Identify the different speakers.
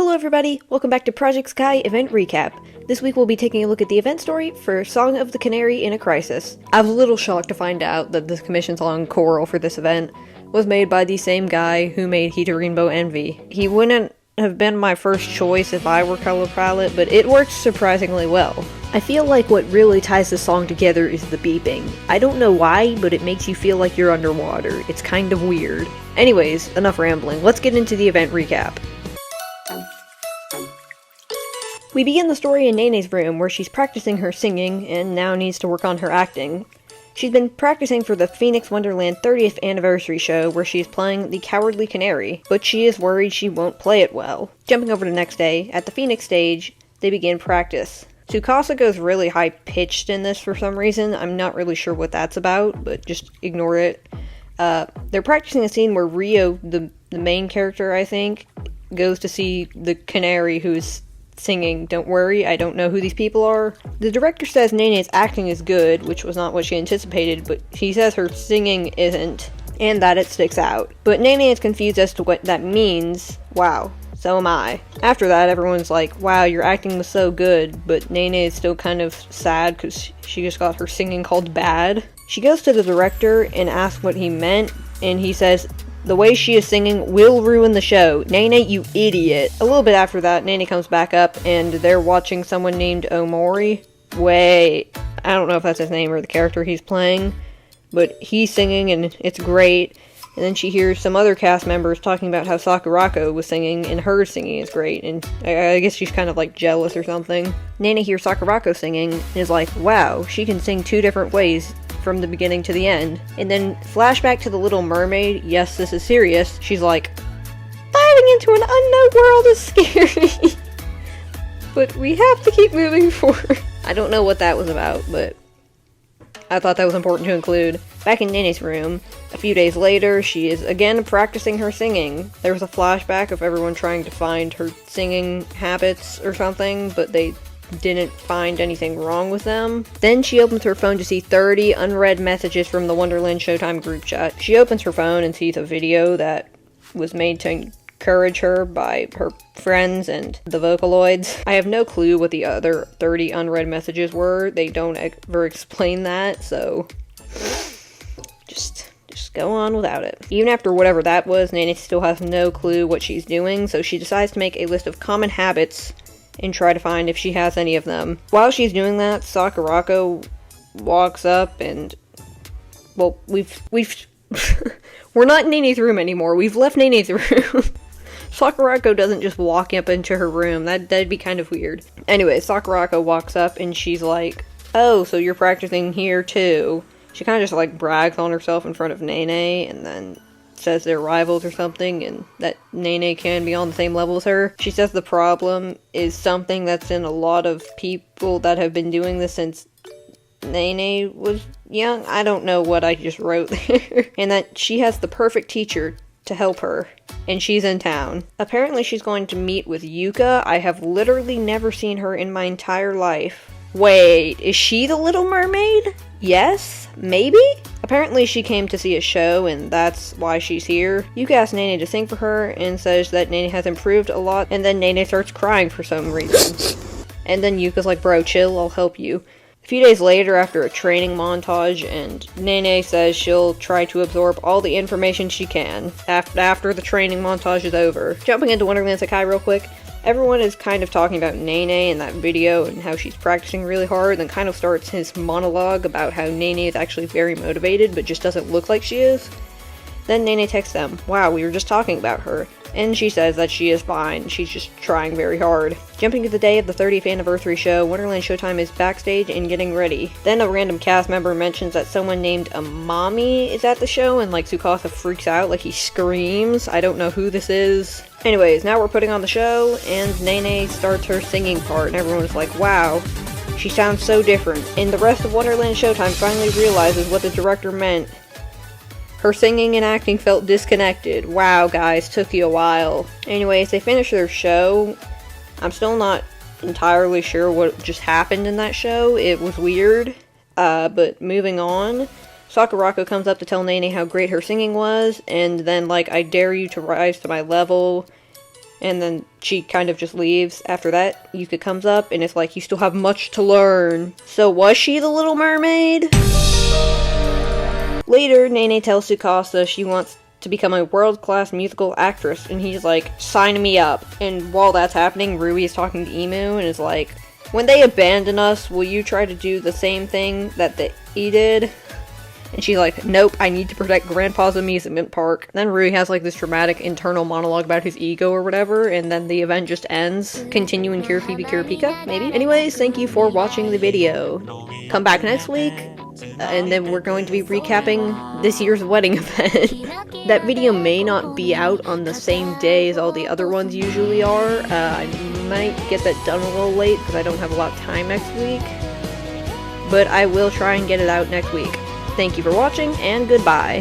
Speaker 1: Hello everybody, welcome back to Project Sekai Event Recap. This week we'll be taking a look at the event story for Song of the Canary in a Crisis. I was a little shocked to find out that the commission song choral for this event was made by the same guy who made Hitorinbo Envy. He wouldn't have been my first choice if I were color palette, but it worked surprisingly well. I feel like what really ties the song together is the beeping. I don't know why, but it makes you feel like you're underwater. It's kind of weird. Anyways, enough rambling, let's get into the event recap. We begin the story in Nene's room, where she's practicing her singing, and now needs to work on her acting. She's been practicing for the Phoenix Wonderland 30th anniversary show, where she's playing the Cowardly Canary, but she is worried she won't play it well. Jumping over to the next day, at the Phoenix stage, they begin practice. Tsukasa goes really high-pitched in this for some reason. I'm not really sure what that's about, but just ignore it. They're practicing a scene where Ryo, the main character, I think, goes to see the canary who's singing "Don't Worry, I Don't Know Who These People Are." The director says Nene's acting is good, which was not what she anticipated, but he says her singing isn't, and that it sticks out. But Nene is confused as to what that means. Wow, so am I. After that, everyone's like, wow, your acting was so good, but Nene is still kind of sad because she just got her singing called bad. She goes to the director and asks what he meant, and he says, "The way she is singing will ruin the show. Nene, you idiot." A little bit after that, Nene comes back up, and they're watching someone named Omori. Wait, I don't know if that's his name or the character he's playing, but he's singing, and it's great. And then she hears some other cast members talking about how Sakurako was singing, and her singing is great, and I guess she's kind of like jealous or something. Nene hears Sakurako singing, and is like, wow, she can sing two different ways from the beginning to the end. And then flashback to the Little Mermaid. Yes, this is serious. She's like, diving into an unknown world is scary. But we have to keep moving forward. I don't know what that was about, but I thought that was important to include. Back in Nene's room, a few days later, she is again practicing her singing. There was a flashback of everyone trying to find her singing habits or something, but they didn't find anything wrong with them. Then she opens her phone to see 30 unread messages from the Wonderland Showtime group chat. She opens her phone and sees a video that was made to encourage her by her friends and the Vocaloids. I have no clue what the other 30 unread messages were. They don't ever explain that, so just go on without it. Even after whatever that was, Nene still has no clue what she's doing, so she decides to make a list of common habits and try to find if she has any of them. While she's doing that, Sakurako walks up and, well, we've we're not in Nene's room anymore. We've left Nene's room. Sakurako doesn't just walk up into her room. That'd be kind of weird. Anyway, Sakurako walks up and she's like, oh, so you're practicing here too. She kind of just like brags on herself in front of Nene and then says they're rivals or something, and that Nene can be on the same level as her. She says the problem is something that's in a lot of people that have been doing this since Nene was young. I don't know what I just wrote there. And that she has the perfect teacher to help her, and she's in town. Apparently she's going to meet with Yuka. I have literally never seen her in my entire life. Wait, is she the Little Mermaid? Yes? Maybe? Apparently she came to see a show, and that's why she's here. Yuka asks Nene to sing for her, and says that Nene has improved a lot, and then Nene starts crying for some reason. And then Yuka's like, bro, chill, I'll help you. A few days later, after a training montage, and Nene says she'll try to absorb all the information she can after the training montage is over. Jumping into Wonderland Sekai real quick, everyone is kind of talking about Nene in that video and how she's practicing really hard, then kind of starts his monologue about how Nene is actually very motivated but just doesn't look like she is. Then Nene texts them, wow, we were just talking about her. And she says that she is fine, she's just trying very hard. Jumping to the day of the 30th anniversary show, Wonderland Showtime is backstage and getting ready. Then a random cast member mentions that someone named Amami is at the show, and like Tsukasa freaks out, like he screams. I don't know who this is. Anyways, now we're putting on the show, and Nene starts her singing part, and everyone's like, wow, she sounds so different. And the rest of Wonderland Showtime finally realizes what the director meant. Her singing and acting felt disconnected. Wow, guys, took you a while. Anyways, they finish their show. I'm still not entirely sure what just happened in that show. It was weird. But moving on. Sakurako comes up to tell Nene how great her singing was, and then, like, I dare you to rise to my level, And then she kind of just leaves. After that, Yuka comes up, and it's like, you still have much to learn. So was she the Little Mermaid? Later, Nene tells Tsukasa she wants to become a world-class musical actress, and he's like, sign me up. And while that's happening, Rui is talking to Imu, and is like, when they abandon us, will you try to do the same thing that the E did? And she's like, nope, I need to protect Grandpa's amusement park. And then Rui has like this dramatic internal monologue about his ego or whatever, and then the event just ends. Continuing Kiripika Kiripika, maybe? Anyways, thank you for watching the video. Come back next week, and then we're going to be recapping this year's wedding event. That video may not be out on the same day as all the other ones usually are. I might get that done a little late because I don't have a lot of time next week. But I will try and get it out next week. Thank you for watching, and goodbye.